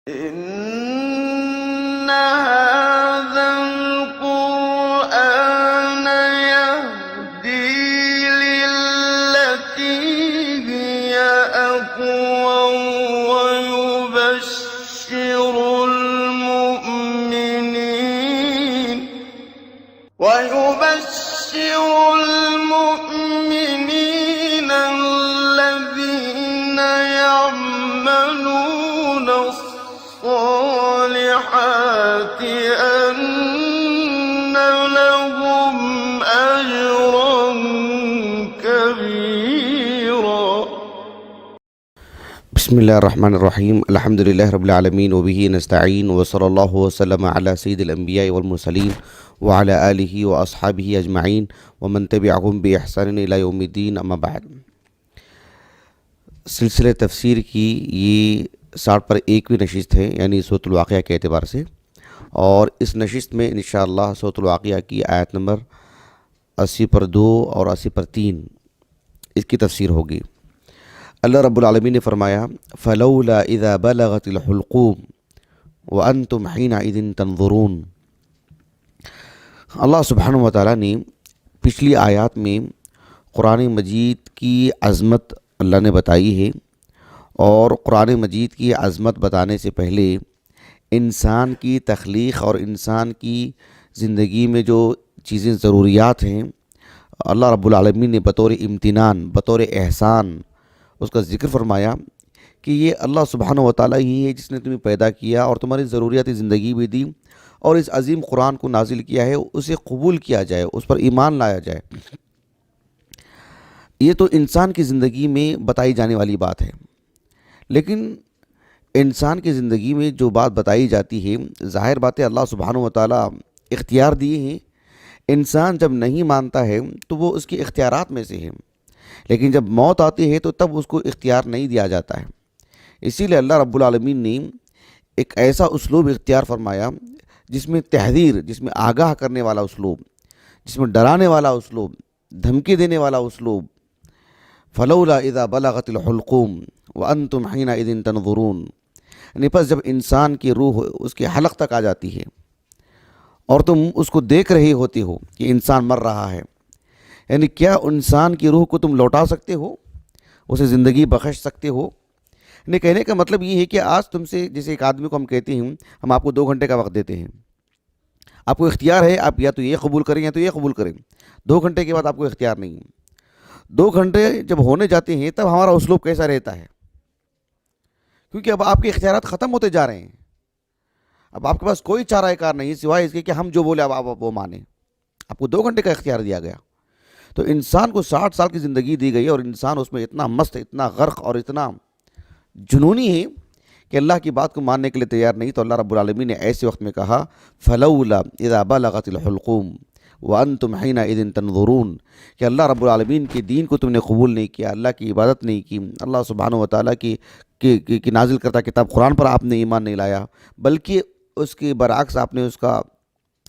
إن هذا القرآن يهدي للتي هي أقوم ويبشر المؤمنين الذين يعملون الصالحات أن لهم أجرا كبيرا. بسم اللہ الرحمن الرحیم، الحمد للہ رب العالمین وبہ نستعین وصلی اللہ وسلم علی سید الانبیاء والمرسلین وعلی آلہ واصحابہ اجمعین ومن تبعہم باحسان الی یوم الدین، اما بعد۔ سلسلہ تفسیر کی یہ 60 پر 1ویں نشست ہے، یعنی سورۃ الواقعہ کے اعتبار سے، اور اس نشست میں انشاءاللہ سورۃ الواقعہ کی آیت نمبر 80 پر 2 اور 80 پر 3 اس کی تفسیر ہوگی۔ اللہ رب العالمین نے فرمایا فلولا اذا بلغت الحلقوم وانتم حینئذ تنظرون۔ اللہ سبحانہ وتعالیٰ نے پچھلی آیات میں قرآن مجید کی عظمت اللہ نے بتائی ہے، اور قرآن مجید کی عظمت بتانے سے پہلے انسان کی تخلیق اور انسان کی زندگی میں جو چیزیں ضروریات ہیں، اللہ رب العالمین نے بطور امتنان، بطور احسان اس کا ذکر فرمایا کہ یہ اللہ سبحانہ وتعالیٰ ہی ہے جس نے تمہیں پیدا کیا اور تمہاری ضروریات زندگی بھی دی، اور اس عظیم قرآن کو نازل کیا ہے، اسے قبول کیا جائے، اس پر ایمان لایا جائے۔ یہ تو انسان کی زندگی میں بتائی جانے والی بات ہے، لیکن انسان کی زندگی میں جو بات بتائی جاتی ہے، ظاہر بات ہے اللہ سبحانہ وتعالیٰ اختیار دیے ہیں۔ انسان جب نہیں مانتا ہے تو وہ اس کے اختیارات میں سے ہے، لیکن جب موت آتی ہے تو تب اس کو اختیار نہیں دیا جاتا ہے۔ اسی لیے اللہ رب العالمین نے ایک ایسا اسلوب اختیار فرمایا جس میں تحذیر، جس میں آگاہ کرنے والا اسلوب، جس میں ڈرانے والا اسلوب، دھمکی دینے والا اسلوب۔ فلولا اذا بلغت الحلقوم وانتم حینئذ تنظرون، یعنی پس جب انسان کی روح اس کے حلق تک آ جاتی ہے اور تم اس کو دیکھ رہے ہوتے ہو کہ انسان مر رہا ہے، یعنی کیا انسان کی روح کو تم لوٹا سکتے ہو، اسے زندگی بخش سکتے ہو؟ یعنی کہنے کا مطلب یہ ہے کہ آج تم سے جیسے ایک آدمی کو ہم کہتے ہیں ہم آپ کو 2 گھنٹے کا وقت دیتے ہیں، آپ کو اختیار ہے، آپ یا تو یہ قبول کریں یا تو یہ قبول کریں۔ 2 گھنٹے کے بعد آپ کو اختیار نہیں ہے۔ 2 گھنٹے جب ہونے جاتے ہیں تب ہمارا اسلوب کیسا رہتا ہے؟ کیونکہ اب آپ کے اختیارات ختم ہوتے جا رہے ہیں، اب آپ کے پاس کوئی چارہ کار نہیں سوائے اس کے کہ ہم جو بولے اب آپ وہ مانیں۔ آپ کو 2 گھنٹے کا اختیار دیا گیا، تو انسان کو 60 سال کی زندگی دی گئی، اور انسان اس میں اتنا مست، اتنا غرق اور اتنا جنونی ہے کہ اللہ کی بات کو ماننے کے لیے تیار نہیں۔ تو اللہ رب العالمین نے ایسے وقت میں کہا فلولا اذا بلغت الحلقوم وانتم حینئذ تنظرون، کہ اللہ رب العالمین کے دین کو تم نے قبول نہیں کیا، اللہ کی عبادت نہیں کی، اللہ سبحانہ وتعالیٰ کی نازل کرتا کتاب قرآن پر آپ نے ایمان نہیں لایا، بلکہ اس کے برعکس آپ نے اس کا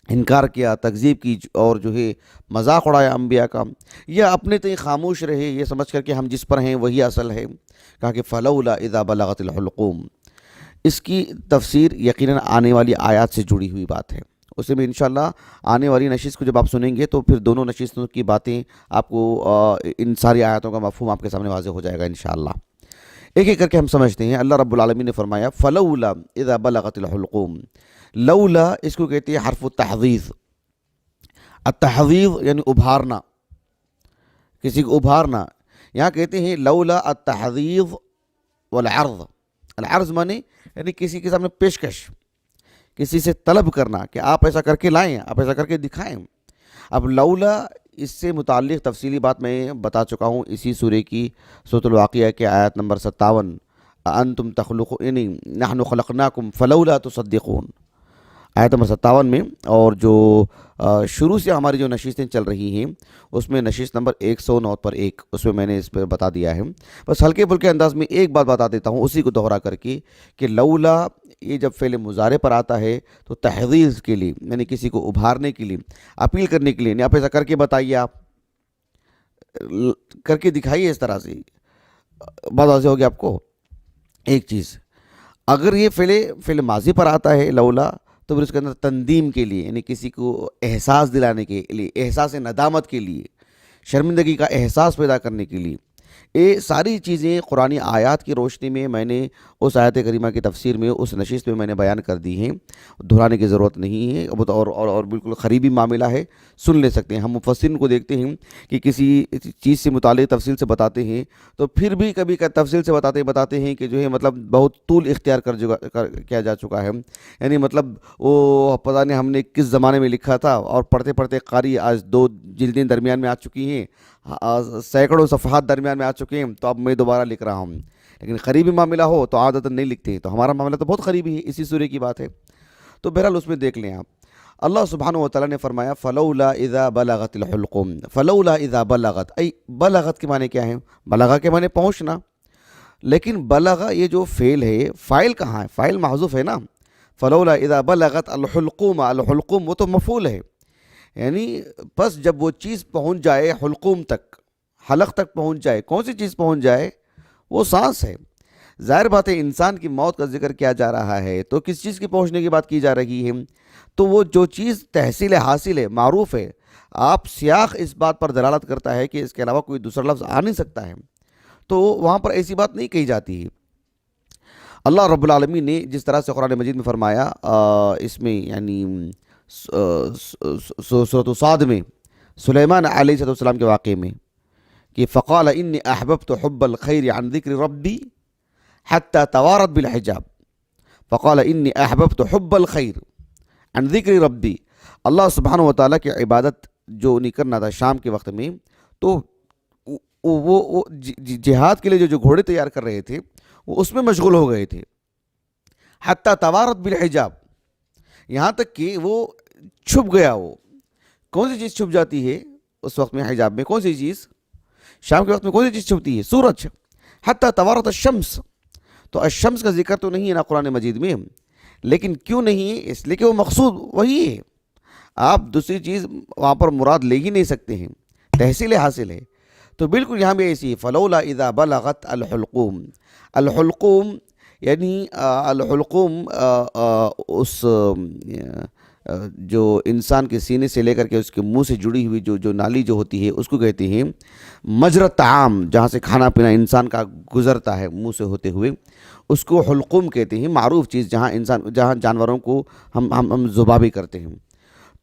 انکار کیا، تکذیب کی، اور جو ہے مذاق اڑایا انبیاء کا، یا اپنے تئیں خاموش رہے یہ سمجھ کر کہ ہم جس پر ہیں وہی اصل ہے۔ کہا کہ فلولا اذا بلغت الحلقوم۔ اس کی تفسیر یقیناً آنے والی آیات سے جڑی ہوئی بات ہے، اسے میں انشاءاللہ آنے والی نشست کو جب آپ سنیں گے تو پھر دونوں نشستوں کی باتیں آپ کو، ان ساری آیاتوں کا مفہوم آپ کے سامنے واضح ہو جائے گا انشاءاللہ۔ ایک ایک کر کے ہم سمجھتے ہیں۔ اللہ رب العالمین نے فرمایا فلولا اذا بلغت الحلقوم۔ لولا اس کو کہتے ہیں حرف التحذیف۔ التحذیف یعنی ابھارنا، کسی کو ابھارنا۔ یہاں کہتے ہیں لولا التحذیف والعرض۔ العرض مانے یعنی کسی کے سامنے پیشکش، کسی سے طلب کرنا کہ آپ ایسا کر کے لائیں، آپ ایسا کر کے دکھائیں۔ اب لولا اس سے متعلق تفصیلی بات میں بتا چکا ہوں اسی سورہ کی سورۃ الواقعہ کے آیت نمبر 57، انتم تخلقون یعنی نحن خلقناکم فلولا تصدقون، آیت نمبر 57 میں۔ اور جو شروع سے ہماری جو نشستیں چل رہی ہیں اس میں نشست نمبر 109 پر 1، اس میں نے اس پہ بتا دیا ہے۔ بس ہلکے پھلکے انداز میں ایک بات بتا دیتا ہوں اسی کو دوہرا کر کے، کہ لولا یہ جب فعل مضارع پر آتا ہے تو تحذیر کے لیے، یعنی کسی کو ابھارنے کے لیے، اپیل کرنے کے لیے، یعنی آپ ایسا کر کے بتائیے، آپ کر کے دکھائیے، اس طرح سے بات واضح ہوگی آپ کو۔ ایک چیز اگر یہ فعل ماضی پر آتا ہے لولا، تو پھر اس کے اندر تندیم کے لیے، یعنی کسی کو احساس دلانے کے لیے، احساس ندامت کے لیے، شرمندگی کا احساس پیدا کرنے کے لیے، یہ ساری چیزیں قرآنی آیات کی روشنی میں میں نے اس آیت کریمہ کی تفسیر میں، اس نشست میں نے بیان کر دی ہیں، دہرانے کی ضرورت نہیں ہے، اور بالکل قریبی معاملہ ہے، سن لے سکتے ہیں۔ ہم مفسرین کو دیکھتے ہیں کہ کسی چیز سے متعلق تفصیل سے بتاتے ہیں، تو پھر بھی کبھی تفصیل سے بتاتے ہیں کہ جو ہے مطلب بہت طول اختیار کیا جا چکا ہے، یعنی مطلب وہ پتہ نہیں ہم نے کس زمانے میں لکھا تھا، اور پڑھتے پڑھتے قاری آج 2 جلدیں درمیان میں آ چکی ہیں، سینکڑوں صفحات درمیان میں آ چکے ہیں، تو اب میں دوبارہ لکھ رہا ہوں۔ لیکن قریبی معاملہ ہو تو عادتاً نہیں لکھتے، تو ہمارا معاملہ تو بہت قریبی ہے، اسی سورے کی بات ہے۔ تو بہرحال اس میں دیکھ لیں آپ، اللہ سبحانہ وتعالیٰ نے فرمایا فلولا اذا بلغت الحلقوم، فلولا اذا بلغت، ای بلغت کے معنی کیا ہے؟ بلغہ کے معنی پہنچنا، لیکن بلغہ یہ جو فعل ہے، فاعل کہاں ہے؟ فاعل محذوف ہے نا۔ فلولا اذا بلغت الحلقوم، الحلقوم وہ تو مفعول ہے، یعنی بس جب وہ چیز پہنچ جائے حلقوم تک، حلق تک پہنچ جائے، کون سی چیز پہنچ جائے؟ وہ سانس ہے۔ ظاہر بات ہے انسان کی موت کا ذکر کیا جا رہا ہے، تو کس چیز کی پہنچنے کی بات کی جا رہی ہے؟ تو وہ جو چیز تحصیل حاصل ہے، معروف ہے، آپ سیاق اس بات پر دلالت کرتا ہے کہ اس کے علاوہ کوئی دوسرا لفظ آ نہیں سکتا ہے، تو وہاں پر ایسی بات نہیں کہی جاتی ہے۔ اللہ رب العالمین نے جس طرح سے قرآن مجید میں فرمایا، اس میں یعنی سورۃ صاد میں سلیمان علیہ السلام کے واقعے میں کہ فقال انی احببت حب الخیر عن ذکر ربی حتی توارت بالحجاب، فقال انی احببت حب الخیر عن ذکر ربی، اللہ سبحانہ وتعالیٰ کی عبادت جو نہیں کرنا تھا شام کے وقت میں، تو وہ جہاد کے لیے جو گھوڑے تیار کر رہے تھے وہ اس میں مشغول ہو گئے تھے، حتی توارت بالحجاب، یہاں تک کہ وہ چھپ گیا۔ وہ کون سی چیز چھپ جاتی ہے اس وقت میں حجاب میں؟ کون سی چیز شام کے وقت میں کون سی چیز چھپتی ہے؟ سورج۔ حتی توارت الشمس، تو الشمس کا ذکر تو نہیں ہے نا قرآن مجید میں، لیکن کیوں نہیں ہے؟ اس لیے کہ وہ مقصود وہی ہے، آپ دوسری چیز وہاں پر مراد لے ہی نہیں سکتے ہیں، تحصیل حاصل ہے۔ تو بالکل یہاں بھی ایسی فلولا اذا بلغت الحلقوم، الحلقوم یعنی الحلقوم اس جو انسان کے سینے سے لے کر کے اس کے منہ سے جڑی ہوئی جو نالی جو ہوتی ہے اس کو کہتے ہیں مجرى طعام، جہاں سے کھانا پینا انسان کا گزرتا ہے منہ سے ہوتے ہوئے، اس کو حلقوم کہتے ہیں، معروف چیز جہاں جانوروں کو ہم ذبابی کرتے ہیں۔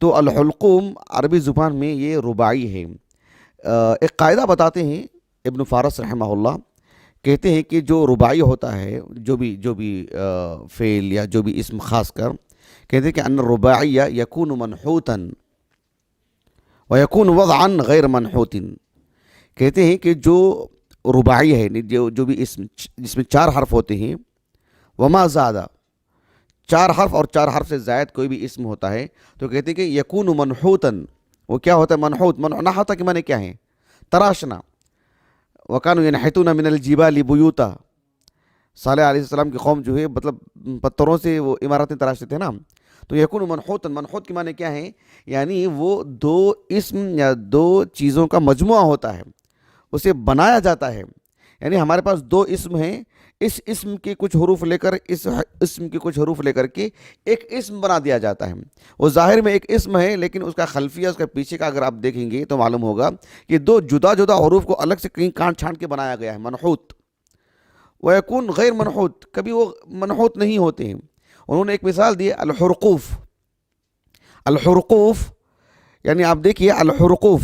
تو الحلقوم عربی زبان میں یہ رباعی ہے۔ ایک قاعدہ بتاتے ہیں ابن فارس رحمہ اللہ، کہتے ہیں کہ جو رباعی ہوتا ہے، جو بھی فعل یا جو بھی اسم خاص کر، کہتے ہیں کہ ان الرباعی یکون منحوتا ویکون وضعا غیر منحوت، کہتے ہیں کہ جو رباعی ہے، جو بھی اسم جس میں 4 حرف ہوتے ہیں، وما زادہ 4 حرف اور 4 حرف سے زائد کوئی بھی اسم ہوتا ہے، تو کہتے ہیں کہ یکون منحوتا، وہ کیا ہوتا ہے؟ منحوت۔ نحوتا کے معنی کیا ہے؟ تراشنا۔ وَكَانُوا يَنْحِتُونَ مِنَ الْجِبَالِ بُيُوتًا، صالح علیہ السلام کی قوم جو ہے مطلب پتھروں سے وہ عمارتیں تراشتے تھے نا، تو یکون منحوتا، منحوت کے معنی کیا ہے؟ یعنی وہ 2 اسم یا 2 چیزوں کا مجموعہ ہوتا ہے، اسے بنایا جاتا ہے، یعنی ہمارے پاس 2 اسم ہیں، اس اسم کے کچھ حروف لے کر اس اسم کے کچھ حروف لے کر کے ایک اسم بنا دیا جاتا ہے۔ وہ ظاہر میں ایک اسم ہے، لیکن اس کا خلفیہ، اس کا پیچھے کا اگر آپ دیکھیں گے تو معلوم ہوگا کہ 2 جدا جدا حروف کو الگ سے کہیں کانٹ چھانٹ کے بنایا گیا ہے، منحوت۔ وَيَكُونْ غیر منحوت، کبھی وہ منحوت نہیں ہوتے ہیں۔ انہوں نے ایک مثال دی، الحرقوف۔ الحرقوف یعنی آپ دیکھیے، الحرقوف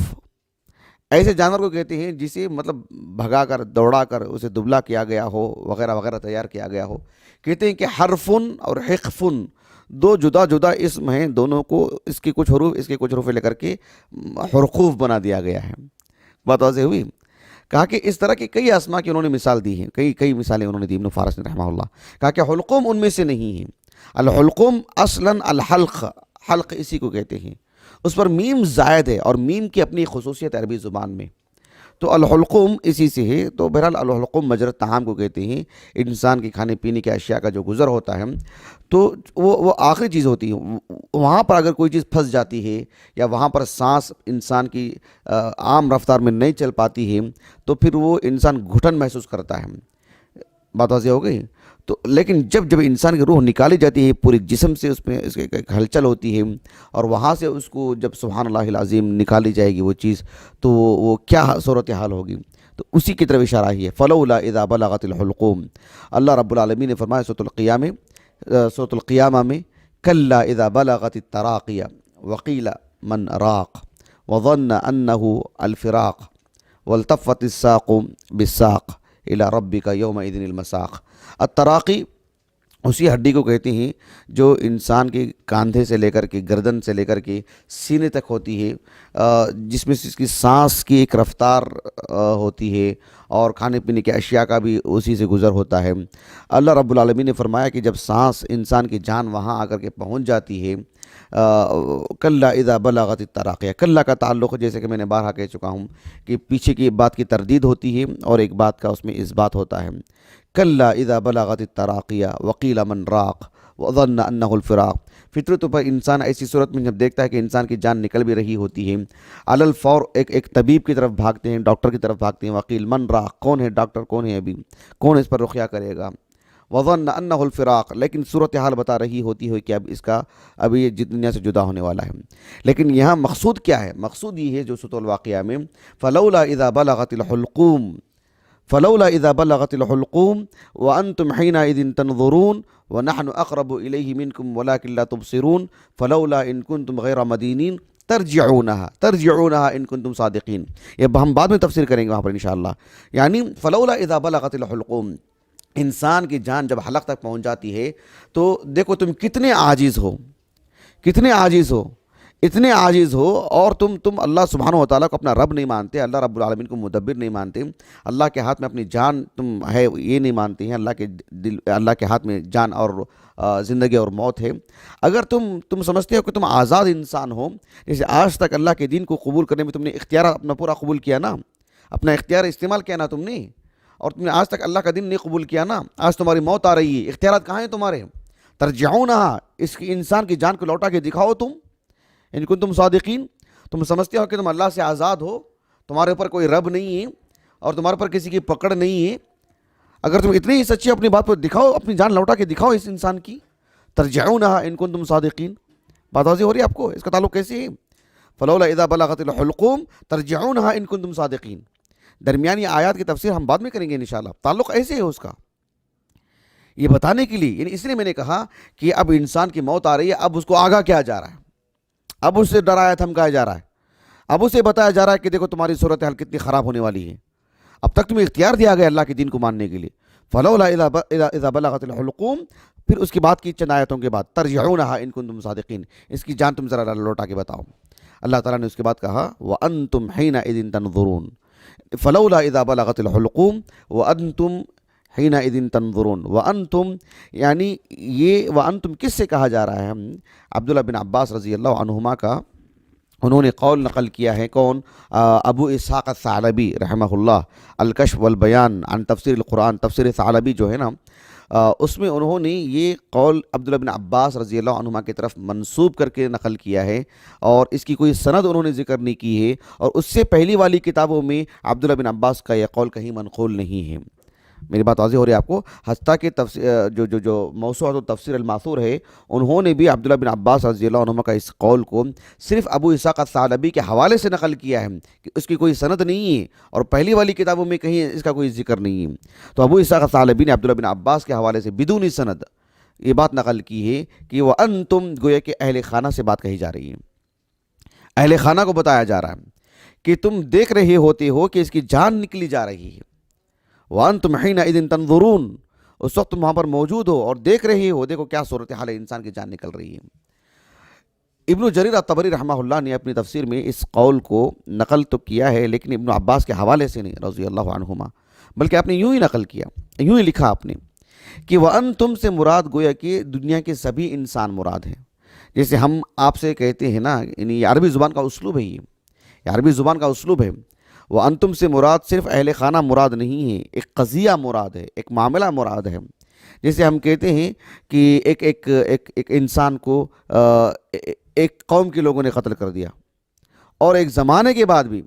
ایسے جانور کو کہتے ہیں جسے مطلب بھگا کر، دوڑا کر اسے دبلا کیا گیا ہو، وغیرہ وغیرہ تیار کیا گیا ہو۔ کہتے ہیں کہ حرفن اور حقفن 2 جدا جدا اسم ہیں، دونوں کو اس کے کچھ حروف اس کے کچھ حروف لے کر کے حرقوف بنا دیا گیا ہے۔ بات واضح ہوئی؟ کہا کہ اس طرح کی کئی اسماء کی انہوں نے مثال دی ہیں، کئی مثالیں انہوں نے دی ابن فارس نے رحمہ اللہ۔ کہا کہ حلقوم ان میں سے نہیں ہے۔ الحلقوم اصلاً الحلق، حلق اسی کو کہتے ہیں، اس پر میم زائد ہے، اور میم کی اپنی خصوصیت عربی زبان میں، تو الحلقوم اسی سے ہے۔ تو بہرحال الحلقوم مجرى طعام کو کہتے ہیں، انسان کے کھانے پینے کے اشیاء کا جو گزر ہوتا ہے، تو وہ آخری چیز ہوتی ہے۔ وہاں پر اگر کوئی چیز پھنس جاتی ہے، یا وہاں پر سانس انسان کی عام رفتار میں نہیں چل پاتی ہے، تو پھر وہ انسان گھٹن محسوس کرتا ہے۔ بات واضح ہو گئی؟ تو لیکن جب انسان کی روح نکالی جاتی ہے پورے جسم سے، اس میں اس کی ایک ہلچل ہوتی ہے، اور وہاں سے اس کو جب سبحان اللہ العظیم نکالی جائے گی وہ چیز، تو وہ کیا صورتحال ہوگی. تو اسی کی طرف اشارہ ہی ہے. فلولا اذا بلغت الحلقوم. اللہ رب العالمین نے فرمایا سورۃ القیامہ میں کلا اذا بلغت التراقیہ وقیل من راق وظن انه الفراق والتفت الساق بالساق الى ربک یومئذ المساق. التراقی اسی ہڈی کو کہتے ہیں جو انسان کے کاندھے سے لے کر کے، گردن سے لے کر کے سینے تک ہوتی ہے، جس میں سے اس کی سانس کی ایک رفتار ہوتی ہے، اور کھانے پینے کے اشیاء کا بھی اسی سے گزر ہوتا ہے. اللہ رب العالمین نے فرمایا کہ جب سانس انسان کی جان وہاں آ کر کے پہنچ جاتی ہے، کلا اذا بلغت التراقیہ. کلا کا تعلق جیسے کہ میں نے بارہا کہہ چکا ہوں کہ پیچھے کی بات کی تردید ہوتی ہے اور ایک بات کا اس میں اثبات ہوتا ہے. کلا اذا بلغت التراقیہ وقیل من راق وظن انہ الفراق. فطرت پر انسان ایسی صورت میں جب دیکھتا ہے کہ انسان کی جان نکل بھی رہی ہوتی ہے، علی الفور ایک طبیب کی طرف بھاگتے ہیں، ڈاکٹر کی طرف بھاگتے ہیں. وقیل من راق، کون ہے ڈاکٹر، کون ہے ابھی، کون اس پر رقیہ کرے گا. وظن انہ الفراق، لیکن صورتحال بتا رہی ہوتی ہے کہ اب یہ دنیا سے جدا ہونے والا ہے. لیکن یہاں مقصود کیا ہے؟ مقصود یہ ہے جو سورۃ الواقعہ میں فلولا اذا بلغت الحلقوم، فلولا اذا بلغت الحلقوم وانتم حينئذ تنظرون ونحن اقرب الیہ منکم ولکن لا تبصرون فلولا ان کنتم غیر مدینین ترجعونها ان کنتم صادقین. یہ ہم بعد میں تفسیر کریں گے وہاں پر انشاءاللہ. یعنی فلولا اذا بلغت الحلقوم، انسان کی جان جب حلق تک پہنچ جاتی ہے تو دیکھو تم کتنے عاجز ہو، اتنے عاجز ہو، اور تم اللہ سبحانہ و تعالیٰ کو اپنا رب نہیں مانتے، اللہ رب العالمین کو مدبر نہیں مانتے، اللہ کے ہاتھ میں اپنی جان تم ہے یہ نہیں مانتے ہیں، اللہ کے ہاتھ میں جان اور زندگی اور موت ہے. اگر تم سمجھتے ہو کہ تم آزاد انسان ہو، جیسے آج تک اللہ کے دین کو قبول کرنے میں تم نے اختیار اپنا پورا قبول کیا نا، اپنا اختیار استعمال کیا نا تم نے، اور تم نے آج تک اللہ کا دین نہیں قبول کیا نا، آج تمہاری موت آ رہی ہے، اختیارات کہاں ہیں تمہارے؟ ترجعونہا، اس کی انسان کی جان کو لوٹا کے دکھاؤ تم، ان کنتم صادقین. تم سمجھتے ہو کہ تم اللہ سے آزاد ہو، تمہارے اوپر کوئی رب نہیں ہے اور تمہارے پر کسی کی پکڑ نہیں ہے. اگر تم اتنے ہی سچے اپنی بات پر دکھاؤ، اپنی جان لوٹا کے دکھاؤ اس انسان کی. ترجعونہا ان کنتم صادقین. بات واضح ہو رہی ہے آپ کو؟ اس کا تعلق کیسے ہے؟ فلولا اذا بلغت الحلقوم ترجعونہا ان کنتم صادقین. درمیانی آیات کی تفسیر ہم بعد میں کریں گے انشاءاللہ. تعلق ایسے ہے اس کا، یہ بتانے کے لیے، یعنی اس لیے میں نے کہا کہ اب انسان کی موت آ رہی ہے، اب اس کو آگاہ کیا جا رہا ہے، اب اس سے ڈرایا دھمکایا جا رہا ہے، اب اسے بتایا جا رہا ہے کہ دیکھو تمہاری صورتحال کتنی خراب ہونے والی ہے. اب تک تمہیں اختیار دیا گیا اللہ کے دین کو ماننے کے لیے. فلولا اذا بلغت الحلقوم، پھر اس کی بات کی چند آیتوں کے بعد ترجعونہا ان کنتم صادقین، اس کی جان تم ذرا لوٹا کے بتاؤ. اللہ تعالیٰ نے اس کے بعد کہا وانتم حینئذ تنظرون. فلولا اذا بلغت الحلقوم وانتم حینئذ تنظرون. وانتم یعنی یہ وانتم کس سے کہا جا رہا ہے؟ عبداللہ بن عباس رضی اللہ عنہما کا انہوں نے قول نقل کیا ہے. کون؟ ابو اسحاق الثعلبی رحمہ اللہ، الکشف والبیان عن تفسیر القرآن، تفسیر ثعلبی جو ہے نا، اس میں انہوں نے یہ قول عبداللہ بن عباس رضی اللہ عنہما کی طرف منسوب کر کے نقل کیا ہے، اور اس کی کوئی سند انہوں نے ذکر نہیں کی ہے، اور اس سے پہلی والی کتابوں میں عبداللہ بن عباس کا یہ قول کہیں منقول نہیں ہے. میری بات واضح ہو رہی ہے آپ کو؟ حتیٰ کہ جو موسوعۃ التفسیر الماثور ہے، انہوں نے بھی عبداللہ بن عباس رضی اللہ عنہما کا اس قول کو صرف ابو اسحاق الثعلبی کے حوالے سے نقل کیا ہے کہ اس کی کوئی سند نہیں ہے، اور پہلی والی کتابوں میں کہیں اس کا کوئی ذکر نہیں ہے. تو ابو اسحاق الثعلبی نے عبداللہ بن عباس کے حوالے سے بدون سند یہ بات نقل کی ہے کہ وَأَنْتُمْ، گویا کہ اہل خانہ سے بات کہی جا رہی ہے، اہل خانہ کو بتایا جا رہا ہے کہ تم دیکھ رہے ہوتے ہو کہ اس کی جان نکلی جا رہی ہے. وَأَنْتُمْ حِينَئِذٍ تَنْظُرُونَ، اس وقت تم وہاں پر موجود ہو اور دیکھ رہے ہو، دیکھو کیا صورتحال ہے، انسان کی جان نکل رہی ہے. ابن جریر الطبری رحمہ اللہ نے اپنی تفسیر میں اس قول کو نقل تو کیا ہے، لیکن ابن عباس کے حوالے سے نہیں رضی اللہ عنہما، بلکہ آپ نے یوں ہی نقل کیا، یوں ہی لکھا آپ نے کہ وَأَنْتُمْ سے مراد گویا کہ دنیا کے سبھی انسان مراد ہیں. جیسے ہم آپ سے کہتے ہیں نا، یعنی یہ عربی زبان کا اسلوب ہے، یہ عربی زبان کا اسلوب ہے. وَأَنْتُمْ سے مراد صرف اہل خانہ مراد نہیں ہے، ایک قضیہ مراد ہے، ایک معاملہ مراد ہے. جیسے ہم کہتے ہیں کہ ایک انسان کو ایک قوم کے لوگوں نے قتل کر دیا، اور ایک زمانے کے بعد بھی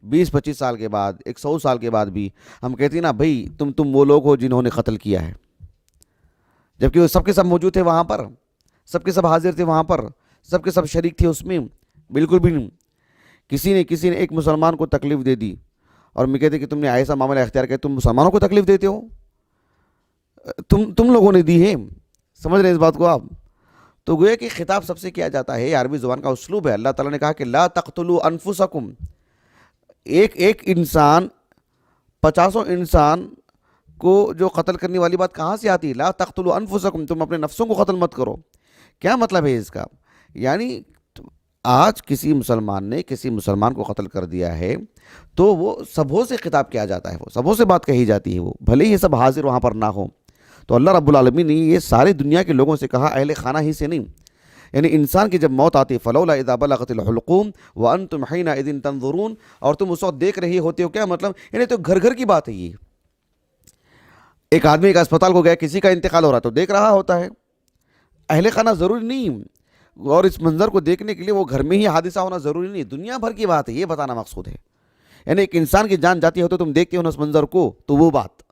20-25 سال کے بعد، 100 سال کے بعد بھی ہم کہتے ہیں نا بھائی تم وہ لوگ ہو جنہوں نے قتل کیا ہے. جبکہ وہ سب کے سب موجود تھے وہاں پر، سب کے سب حاضر تھے وہاں پر، سب کے سب شریک تھے اس میں؟ بالکل بھی نہیں۔ کسی نے ایک مسلمان کو تکلیف دے دی اور میں کہتے کہ تم نے ایسا معاملہ اختیار کیا، تم مسلمانوں کو تکلیف دیتے ہو، تم لوگوں نے دی ہے۔ سمجھ رہے ہیں اس بات کو آپ؟ تو گویا کہ خطاب سب سے کیا جاتا ہے، عربی زبان کا اسلوب ہے۔ اللہ تعالیٰ نے کہا کہ لا تقتلوا انفسکم، ایک انسان 50 انسان کو جو قتل کرنے والی بات کہاں سے آتی ہے؟ لا تقتلوا انفسکم، تم اپنے نفسوں کو قتل مت کرو۔ کیا مطلب ہے اس کا؟ یعنی آج کسی مسلمان نے کسی مسلمان کو قتل کر دیا ہے تو وہ سبوں سے خطاب کیا جاتا ہے، وہ سبوں سے بات کہی جاتی ہے، وہ بھلے ہی سب حاضر وہاں پر نہ ہو۔ تو اللہ رب العالمین نے یہ ساری دنیا کے لوگوں سے کہا، اہل خانہ ہی سے نہیں۔ یعنی انسان کی جب موت آتی ہے، فلولا اذا بلغت الحلقوم وانتم حینئذ تنظرون، اور تم اس وقت دیکھ رہے ہوتے ہو، کیا مطلب؟ یعنی تو گھر کی بات ہے یہ۔ ایک آدمی کا اسپتال کو گیا، کسی کا انتقال ہو رہا تو دیکھ رہا ہوتا ہے، اہل خانہ ضروری نہیں، اور اس منظر کو دیکھنے کے لیے وہ گھر میں ہی حادثہ ہونا ضروری نہیں، دنیا بھر کی بات ہے، یہ بتانا مقصود ہے۔ یعنی ایک انسان کی جان جاتی ہو تو تم دیکھتے ہو نا اس منظر کو، تو وہ بات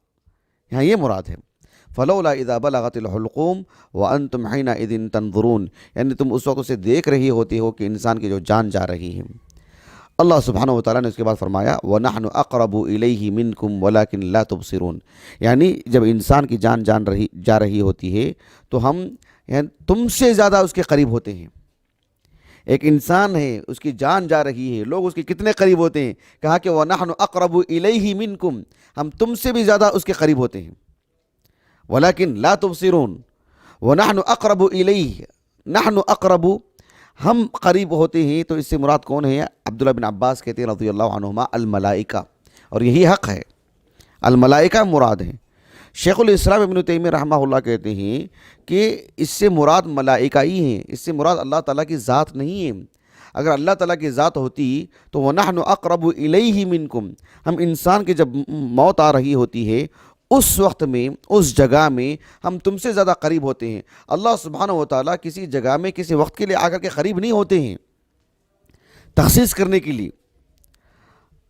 یہاں یہ مراد ہے۔ فلولا اذا بلغت الحلقوم وانتم حینئذ تنظرون، یعنی تم اس وقت اسے دیکھ رہی ہوتی ہو کہ انسان کی جو جان جا رہی ہے۔ اللہ سبحانہ وتعالیٰ نے اس کے بعد فرمایا وَنَحْنُ أَقْرَبُ إِلَيْهِ مِنْكُمْ وَلَكِنْ لَا تُبْصِرُونَ، یعنی جب انسان کی جان جا رہی ہوتی ہے تو ہم یعنی تم سے زیادہ اس کے قریب ہوتے ہیں۔ ایک انسان ہے، اس کی جان جا رہی ہے، لوگ اس کے کتنے قریب ہوتے ہیں؟ کہا کہ وَنَحْنُ أَقْرَبُ إِلَيْهِ مِنْكُمْ، ہم تم سے بھی زیادہ اس کے قریب ہوتے ہیں۔ وَلَكِنْ لَا تُبْصِرُونَ، وَنَحْنُ أَقْرَبُ إِلَيْهِ، نحن اقرب، ہم قریب ہوتے ہیں۔ تو اس سے مراد کون ہے؟ عبداللہ بن عباس کہتے ہیں رضی اللہ عنہما، الملائکہ، اور یہی حق ہے، الملائکہ مراد ہیں۔ شیخ الاسلام ابن تیمیہ رحمہ اللہ کہتے ہیں کہ اس سے مراد ملائکہ ہی ہیں، اس سے مراد اللہ تعالیٰ کی ذات نہیں ہے۔ اگر اللہ تعالیٰ کی ذات ہوتی تو وَنَحْنُ أَقْرَبُ إِلَيْهِ مِنْكُمْ، ہم انسان کی جب موت آ رہی ہوتی ہے اس وقت میں، اس جگہ میں ہم تم سے زیادہ قریب ہوتے ہیں۔ اللہ سبحانہ وتعالیٰ کسی جگہ میں کسی وقت کے لیے آ کر کے قریب نہیں ہوتے ہیں تخصیص کرنے کے لیے۔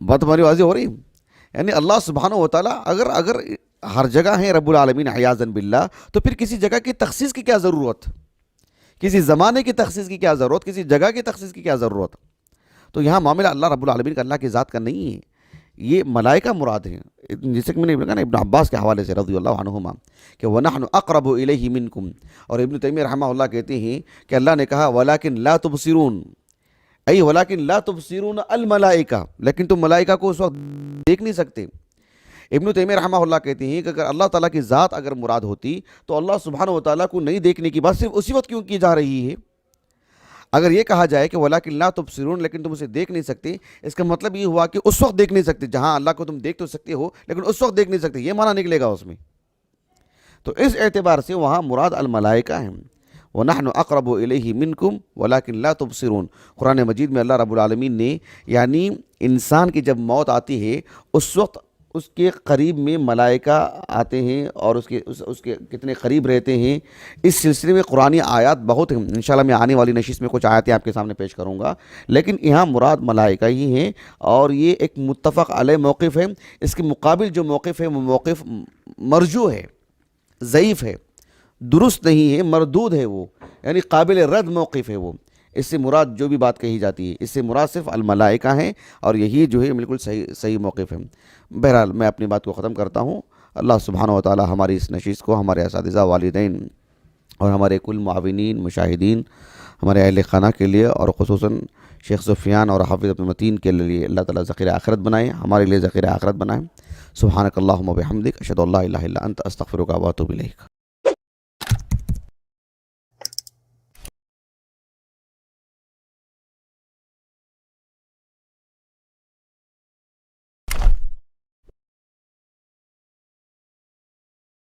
بات ہماری واضح ہو رہی؟ یعنی اللہ سبحانہ وتعالیٰ اگر ہر جگہ ہیں رب العالمین عیاذاً باللہ، تو پھر کسی جگہ کی تخصیص کی کیا ضرورت؟ کسی زمانے کی تخصیص کی کیا ضرورت؟ کسی جگہ کی تخصیص کی کیا ضرورت؟ تو یہاں معاملہ اللہ رب العالمین کا، اللہ کی ذات کا نہیں ہے، یہ ملائکہ مراد ہیں۔ جیسے کہ میں نے کہا نا ابن عباس کے حوالے سے رضی اللہ عنہما کہ وَنَحْنُ أَقْرَبُ إِلَيْهِ مِنْكُمْ، اور ابن تیمیہ رحمہ اللہ کہتے ہیں کہ اللہ نے کہا وَلَكِنْ لَا تُبْصِرُونَ، ای وَلَكِنْ لَا تُبْصِرُونَ الْمَلَائِکَہ، لیکن تم ملائکہ کو اس وقت دیکھ نہیں سکتے۔ ابن تیمیہ رحمہ اللہ کہتے ہیں کہ اگر اللہ تعالیٰ کی ذات اگر مراد ہوتی تو اللہ سبحانہ وتعالیٰ کو نہیں دیکھنے کی بات صرف اسی وقت کیوں کی جا رہی ہے؟ اگر یہ کہا جائے کہ وَلَكِنْ لَا تُبْصِرُونَ، لیکن تم اسے دیکھ نہیں سکتے، اس کا مطلب یہ ہوا کہ اس وقت دیکھ نہیں سکتے، جہاں اللہ کو تم دیکھ تو سکتے ہو لیکن اس وقت دیکھ نہیں سکتے، یہ معنی نکلے گا اس میں۔ تو اس اعتبار سے وہاں مراد الملائکہ ہیں۔ وَنَحْنُ أَقْرَبُ إِلَيْهِ مِنْكُمْ وَلَكِنْ لَا تُبْصِرُونَ، قرآن مجید میں اللہ رب العالمین نے یعنی انسان کی جب موت آتی ہے اس وقت اس کے قریب میں ملائکہ آتے ہیں اور اس کے کتنے قریب رہتے ہیں، اس سلسلے میں قرآنی آیات بہت ہیں۔ انشاءاللہ میں آنے والی نشست میں کچھ آیاتیں آپ کے سامنے پیش کروں گا، لیکن یہاں مراد ملائکہ ہی ہیں، اور یہ ایک متفق علیہ موقف ہے۔ اس کے مقابل جو موقف ہے وہ موقف مرجو ہے، ضعیف ہے، درست نہیں ہے، مردود ہے، وہ یعنی قابل رد موقف ہے وہ۔ اس سے مراد جو بھی بات کہی جاتی ہے، اس سے مراد صرف الملائکہ ہیں، اور یہی جو ہے بالکل صحیح موقف ہے۔ بہرحال میں اپنی بات کو ختم کرتا ہوں۔ اللہ سبحانہ وتعالی ہماری اس نشست کو ہمارے اساتذہ، والدین اور ہمارے کل معاونین، مشاہدین، ہمارے اہل خانہ کے لیے، اور خصوصاً شیخ سفیان اور حافظ عبد المتین کے لیے اللہ تعالیٰ ذخیرہ آخرت بنائیں، ہمارے لیے ذخیرہ آخرت بنائیں۔ سبحانک اللہم و بحمدک، اشہد ان لا الہ الا انت، استغفرک و اتوب الیک۔